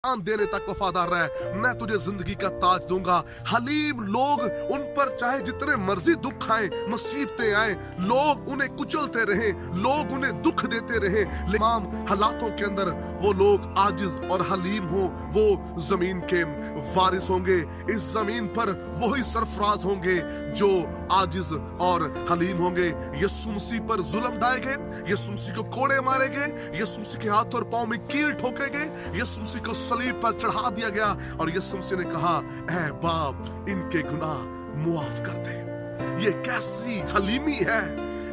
जान देने तक वफादार रहे, मैं तुझे जिंदगी का ताज दूंगा। हलीम लोग, उन पर चाहे जितने मर्जी दुख आए, मुसीबतें आए, लोग उन्हें कुचलते रहे, लोग उन्हें दुख देते रहे, तमाम हालातों के अंदर वो लोग आजिज और हलीम हो, वो जमीन के वारिस होंगे। इस जमीन पर वही सरफराज होंगे जो आजिज और हलीम होंगे। यीशु मसीह पर जुल्म ढाए गए, यीशु मसीह को कोड़े मारे गए, यीशु मसीह के हाथ और पांव में कील ठोके गए, यीशु मसीह को सलीब पर चढ़ा दिया गया और यीशु मसीह ने कहा, ऐ बाप इनके गुनाह मुआफ कर दे। ये कैसी हलीमी है,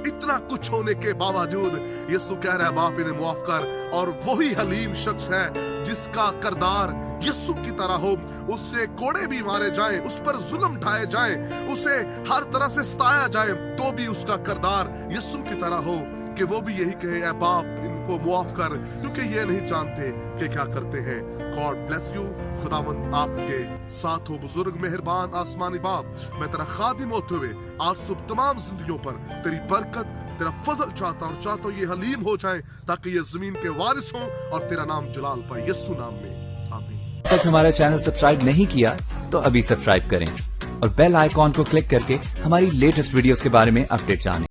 इतना कुछ होने के बावजूद यीशु कह रहा है बाप इन्हें मुआफ कर। और वही हलीम शख्स है जिसका किरदार यीशु की तरह हो, उससे कोड़े भी मारे जाएं, उस पर जुल्म ढाए जाएं, उसे हर तरह से सताया जाए, तो भी उसका किरदार यीशु की तरह हो कि वो भी यही कहे, ऐ बाप इनको मुआफ कर, क्योंकि ये नहीं जानते कि क्या करते हैं। God bless you. खुदावंद आपके साथ हो। बुजुर्ग मेहरबान आसमानी बाप, मैं तेरा खादिम होते हुए आज सुबह तमाम जिंदगियों पर तेरी बरकत, तेरा फजल चाहता हूँ, चाहता हूँ ये हलीम हो जाए ताकि ये जमीन के वारिस हों और तेरा नाम जलाल पाए। यीशु नाम में आमीन। तक हमारा चैनल सब्सक्राइब नहीं किया तो अभी सब्सक्राइब करें और बेल आइकॉन को क्लिक करके हमारी लेटेस्ट वीडियोस के बारे में अपडेट जानें।